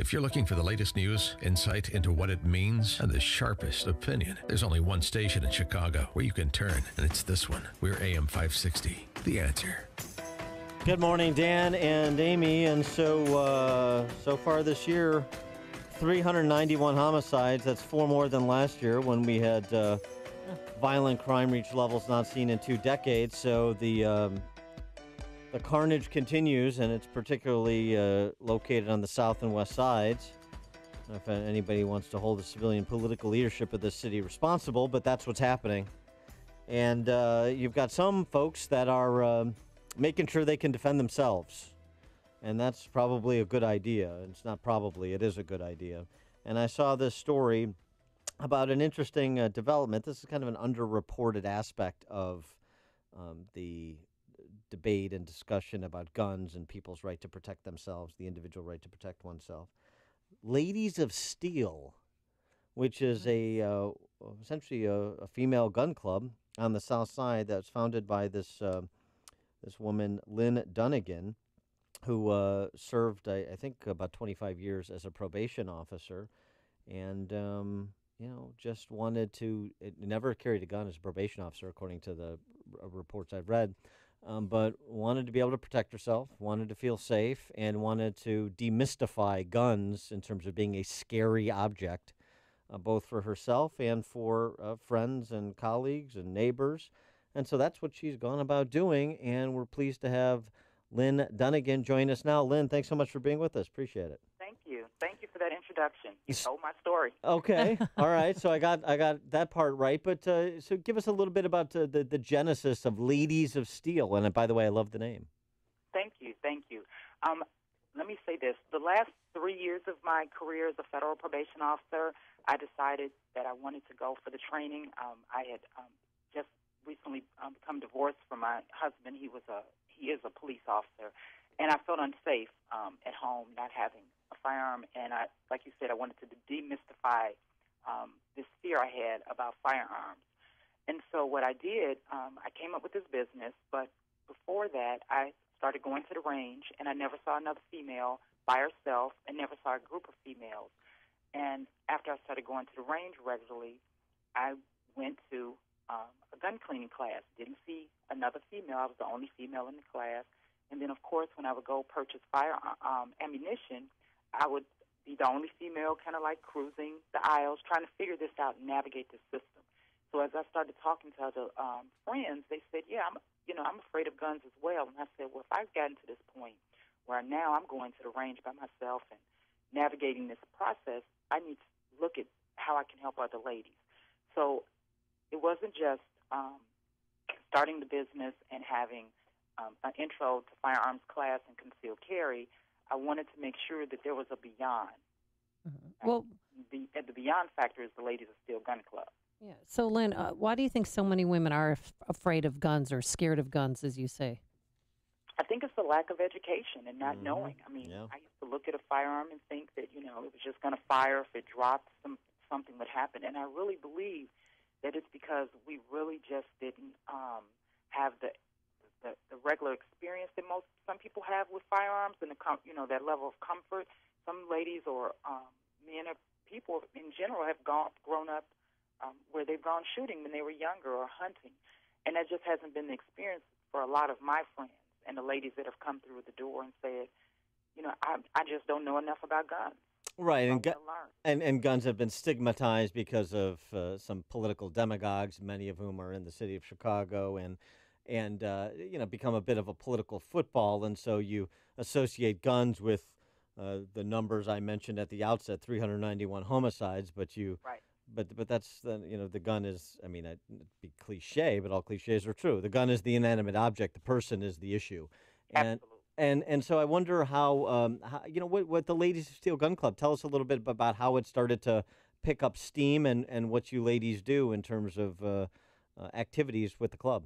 If you're looking for the latest news, insight into what it means, and the sharpest opinion, there's only one station in Chicago where you can turn, and it's this one. We're AM 560. The Answer. Good morning, Dan and Amy. And so far this year, 391 homicides. That's 4 more than last year when we had violent crime reach levels not seen in 2 decades. So the carnage continues, and it's particularly located on the south and west sides. I don't know if anybody wants to hold the civilian political leadership of this city responsible, but that's what's happening. And you've got some folks that are making sure they can defend themselves. And that's probably a good idea. It's not probably, it is a good idea. And I saw this story about an interesting development. This is kind of an underreported aspect of the debate and discussion about guns and people's right to protect themselves, the individual right to protect oneself. Ladies of Steel, which is essentially a female gun club on the south side that's founded by this woman, Lynn Dunagan, who served, I think, about 25 years as a probation officer, and just wanted to. It never carried a gun as a probation officer, according to the reports I've read, but wanted to be able to protect herself, wanted to feel safe, and wanted to demystify guns in terms of being a scary object, both for herself and for friends and colleagues and neighbors. And so that's what she's gone about doing, and we're pleased to have Lynn Dunagan join us now. Lynn, thanks so much for being with us. Appreciate it. Thank you. Thank you for that introduction. You told my story. Okay. All right. So I got that part right. But so give us a little bit about the genesis of Ladies of Steel. And by the way, I love the name. Thank you. Thank you. Let me say this. The last 3 years of my career as a federal probation officer, I decided that I wanted to go for the training. I had just recently become divorced from my husband. He is a police officer, and I felt unsafe at home not having a firearm. And like you said, I wanted to demystify this fear I had about firearms. And so what I did, I came up with this business, but before that, I started going to the range, and I never saw another female by herself and never saw a group of females. And after I started going to the range regularly, I went to a gun cleaning class. Didn't see another female. I was the only female in the class. And then, of course, when I would go purchase ammunition, I would be the only female kind of like cruising the aisles, trying to figure this out and navigate the system. So as I started talking to other friends, they said, yeah, I'm afraid of guns as well. And I said, well, if I've gotten to this point where now I'm going to the range by myself and navigating this process, I need to look at how I can help other ladies. So it wasn't just starting the business and having an intro to firearms class and concealed carry. I wanted to make sure that there was a beyond. Mm-hmm. Well, the beyond factor is the Ladies of Steel Gun Club. Yeah. So, Lynn, why do you think so many women are afraid of guns or scared of guns, as you say? I think it's the lack of education and not knowing. I mean, I used to look at a firearm and think that, it was just going to fire. If it dropped, something would happen. And I really believe that it's because we really just didn't have the regular experience that some people have with firearms and that level of comfort. Some ladies or men or people in general have grown up where they've gone shooting when they were younger or hunting, and that just hasn't been the experience for a lot of my friends and the ladies that have come through the door and said, I just don't know enough about guns. Right, and guns have been stigmatized because of some political demagogues, many of whom are in the city of Chicago, and become a bit of a political football, and so you associate guns with the numbers I mentioned at the outset, 391 homicides, but right. But that's the gun is, it'd be cliche, but all cliches are true. The gun is the inanimate object. The person is the issue. Absolutely. And so I wonder how what the Ladies of Steel Gun Club, tell us a little bit about how it started to pick up steam and what you ladies do in terms of activities with the club.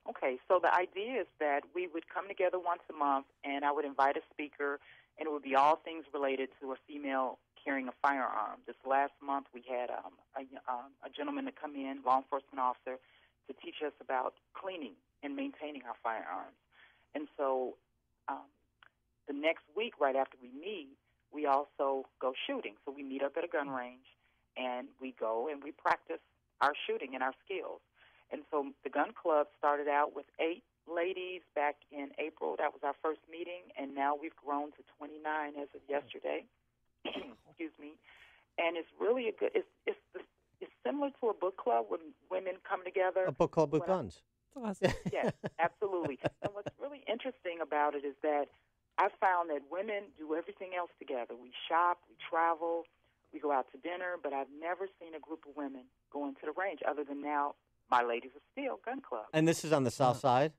Okay, so the idea is that we would come together once a month, and I would invite a speaker, and it would be all things related to a female carrying a firearm. This last month, we had a gentleman to come in, law enforcement officer, to teach us about cleaning and maintaining our firearms. And so the next week, right after we meet, we also go shooting. So we meet up at a gun range, and we go and we practice our shooting and our skills. And so the gun club started out with 8 ladies back in April. That was our first meeting, and now we've grown to 29 as of yesterday. Excuse me. And it's really a good. It's similar to a book club when women come together. A book club with guns. Awesome. Yes, absolutely. And what's really interesting about it is that I found that women do everything else together. We shop, we travel, we go out to dinner, but I've never seen a group of women go into the range other than now my Ladies of Steel Gun Club. And this is on the south side?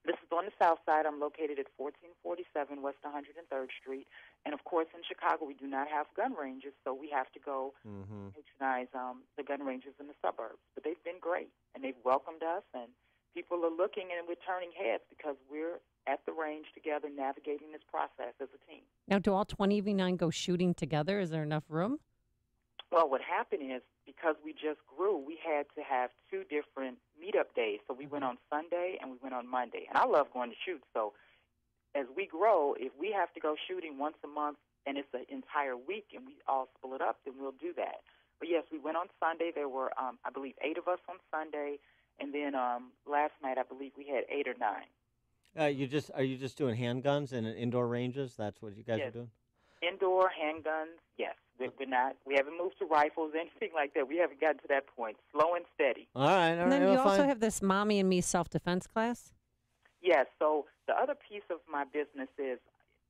This is on the south side. I'm located at 1447 West 103rd Street. And, of course, in Chicago, we do not have gun ranges, so we have to go patronize the gun ranges in the suburbs. But they've been great, and they've welcomed us, and people are looking and we're turning heads because we're at the range together navigating this process as a team. Now, do all 29 go shooting together? Is there enough room? Well, what happened is because we just grew, we had to have 2 different meetup days. So we went on Sunday and we went on Monday. And I love going to shoot. So as we grow, if we have to go shooting once a month and it's an entire week and we all split up, then we'll do that. But, yes, we went on Sunday. There were, I believe, 8 of us on Sunday. And then last night, I believe we had 8 or 9. Are you just doing handguns and indoor ranges? That's what you guys are doing? Indoor handguns, yes. We're not. We haven't moved to rifles, anything like that. We haven't gotten to that point. Slow and steady. All right. And then you also have this Mommy and Me self-defense class? Yes. So the other piece of my business is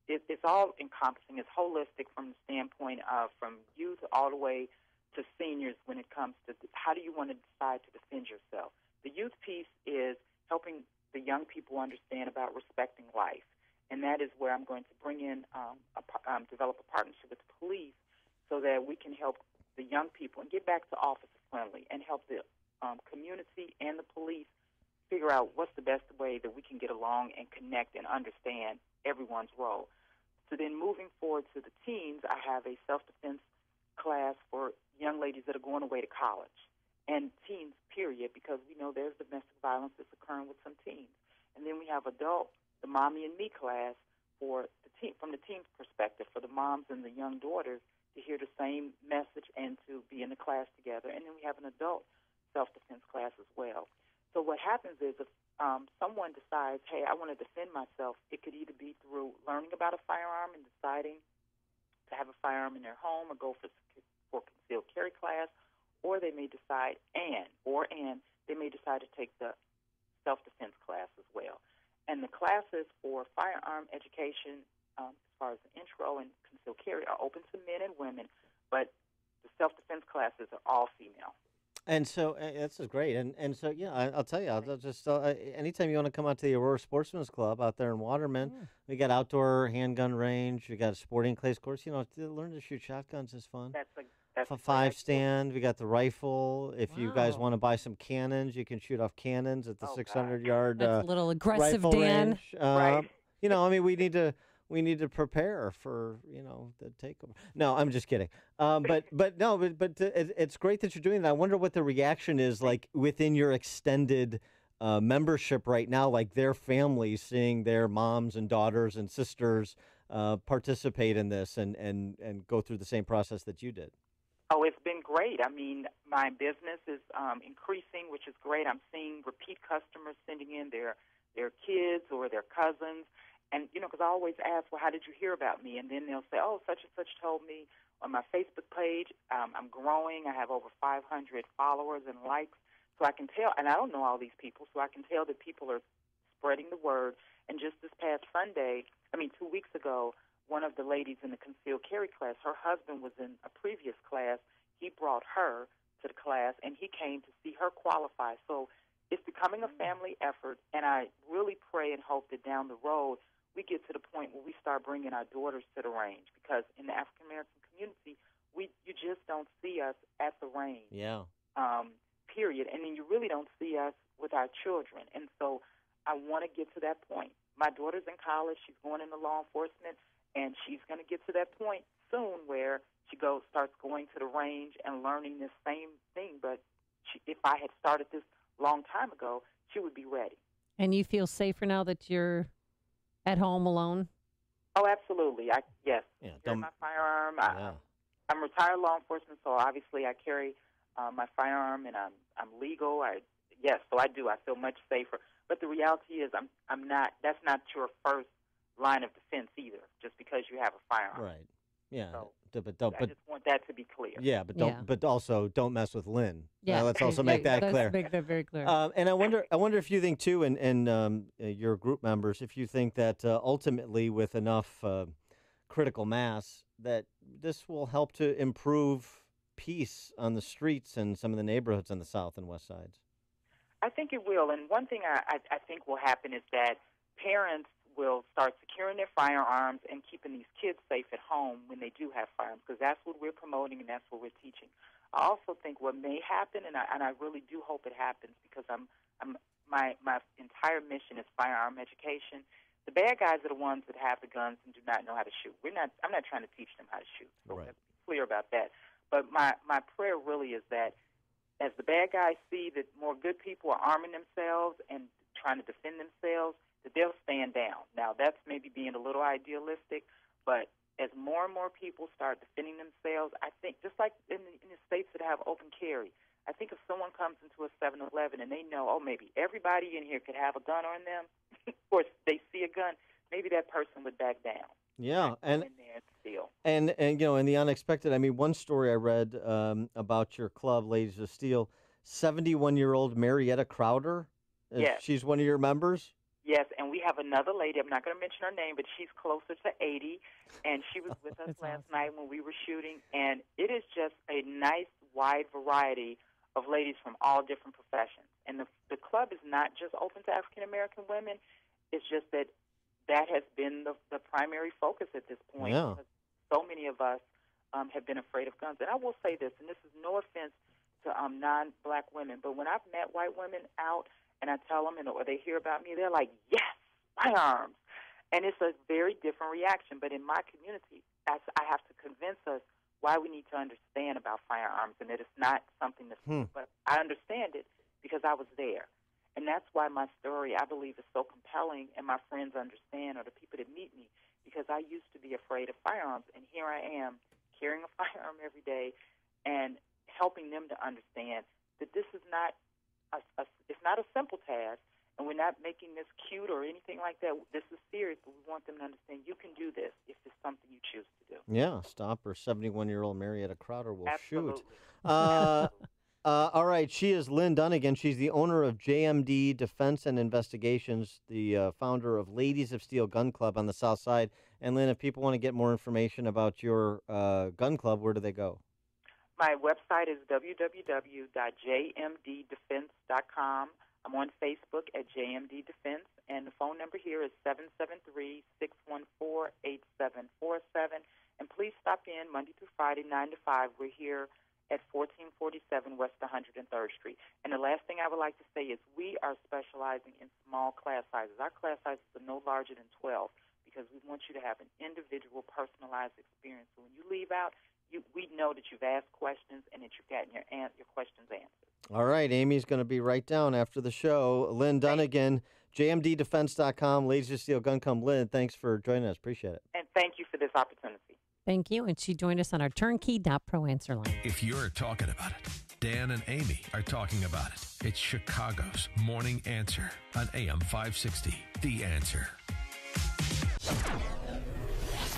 it's all encompassing. It's holistic from the standpoint of from youth all the way to seniors when it comes to how do you want to decide to defend yourself. The youth piece is helping the young people understand about respecting life. And that is where I'm going to bring in, develop a partnership with the police so that we can help the young people and get back to officer friendly and help the community and the police figure out what's the best way that we can get along and connect and understand everyone's role. So then moving forward to the teens, I have a self-defense class for young ladies that are going away to college and teens, period, because we know there's domestic violence that's occurring with some teens. And then we have adult, the Mommy and Me class for the teen, from the teen's perspective, for the moms and the young daughters to hear the same message and to be in the class together. And then we have an adult self-defense class as well. So what happens is if someone decides, hey, I want to defend myself, it could either be through learning about a firearm and deciding to have a firearm in their home or go for concealed carry class, or they may decide, they may decide to take the self-defense class as well. And the classes for firearm education, as far as the intro and concealed carry, are open to men and women, but the self-defense classes are all female. And so this is great. And so, yeah, I'll tell you, I'll just anytime you want to come out to the Aurora Sportsman's Club out there in Waterman, we got outdoor handgun range. We got a sporting clays course. You know, to learn to shoot shotguns is fun. That's a 5-stand. We got the rifle. If you guys want to buy some cannons, you can shoot off cannons at the 600-yard That's a little aggressive, rifle Dan. range. Right. You know, I mean, we need to prepare for, you know, the takeover. No, I'm just kidding. But it's great that you're doing that. I wonder what the reaction is like within your extended membership right now, like their families seeing their moms and daughters and sisters participate in this and go through the same process that you did. Oh, it's been great. I mean, my business is increasing, which is great. I'm seeing repeat customers sending in their kids or their cousins. And, you know, because I always ask, well, how did you hear about me? And then they'll say, oh, such and such told me on my Facebook page. I'm growing. I have over 500 followers and likes. So I can tell, and I don't know all these people, so I can tell that people are spreading the word. And just this past 2 weeks ago, one of the ladies in the concealed carry class, her husband was in a previous class. He brought her to the class, and he came to see her qualify. So it's becoming a family effort, and I really pray and hope that down the road we get to the point where we start bringing our daughters to the range, because in the African-American community, you just don't see us at the range. Yeah. Period. And then you really don't see us with our children. And so I want to get to that point. My daughter's in college. She's going into law enforcement, and she's going to get to that point soon where she starts going to the range and learning this same thing. But if I had started this long time ago, she would be ready. And you feel safer now that you're at home alone? Oh, absolutely. Yes. Yeah, carry my firearm. Yeah. I'm retired law enforcement, so obviously I carry my firearm, and I'm legal. So I do. I feel much safer. But the reality is, I'm not. That's not your first line of defense either. Just because you have a firearm. Right. Yeah. So, But don't. I just want that to be clear. Yeah, but don't. Yeah. But also, don't mess with Lynn. Yeah, Let's also make that let's clear. make that very clear. And I wonder if you think too, and your group members, if you think that ultimately, with enough critical mass, that this will help to improve peace on the streets and some of the neighborhoods on the south and west sides. I think it will. And one thing I think will happen is that parents will start securing their firearms and keeping these kids safe at home when they do have firearms, because that's what we're promoting and that's what we're teaching. I also think what may happen, and I really do hope it happens, because my entire mission is firearm education. The bad guys are the ones that have the guns and do not know how to shoot. I'm not trying to teach them how to shoot. So Right. let's be clear about that. But my prayer really is that as the bad guys see that more good people are arming themselves and trying to defend themselves, that they'll stand down. Now, that's maybe being a little idealistic, but as more and more people start defending themselves, I think, just like in the states that have open carry, I think if someone comes into a 7-Eleven and they know, maybe everybody in here could have a gun on them, or they see a gun, maybe that person would back down. Yeah, in there and steal. And in the unexpected, I mean, one story I read about your club, Ladies of Steel, 71-year-old Marietta Crowder. Yes. She's one of your members? Yes, and we have another lady. I'm not going to mention her name, but she's closer to 80, and she was with us last night when we were shooting. And it is just a nice, wide variety of ladies from all different professions. And the club is not just open to African-American women. It's just that has been the primary focus at this point. Yeah. Because so many of us have been afraid of guns. And I will say this, and this is no offense to non-black women, but when I've met white women out, and I tell them, or they hear about me, they're like, yes, firearms. And it's a very different reaction. But in my community, I have to convince us why we need to understand about firearms, and that it's not something that's but I understand it because I was there. And that's why my story, I believe, is so compelling, and my friends understand, or the people that meet me, because I used to be afraid of firearms, and here I am carrying a firearm every day and helping them to understand that this is not it's not a simple task, and we're not making this cute or anything like that. This is serious, but we want them to understand you can do this if it's something you choose to do. Yeah, stop her. 71-year-old Marietta Crowder will Absolutely. shoot. All right, she is Lynn Dunagan. She's the owner of JMD Defense and Investigations, the founder of Ladies of Steel Gun Club on the South Side. And Lynn, if people want to get more information about your gun club, where do they go? My website is www.jmddefense.com. I'm on Facebook at JMD Defense, and the phone number here is 773-614-8747. And please stop in Monday through Friday, 9 to 5. We're here at 1447 West 103rd Street. And the last thing I would like to say is we are specializing in small class sizes. Our class sizes are no larger than 12 because we want you to have an individual, personalized experience. So when you leave out, we know that you've asked questions and that you've gotten your questions answered. All right, Amy's going to be right down after the show. Lynn Dunagan, jmddefense.com, Ladies of Steel Gun Club. Lynn, thanks for joining us. Appreciate it. And thank you for this opportunity. Thank you. And she joined us on our turnkey.pro answer line. If you're talking about it, Dan and Amy are talking about it. It's Chicago's Morning Answer on AM 560. The Answer.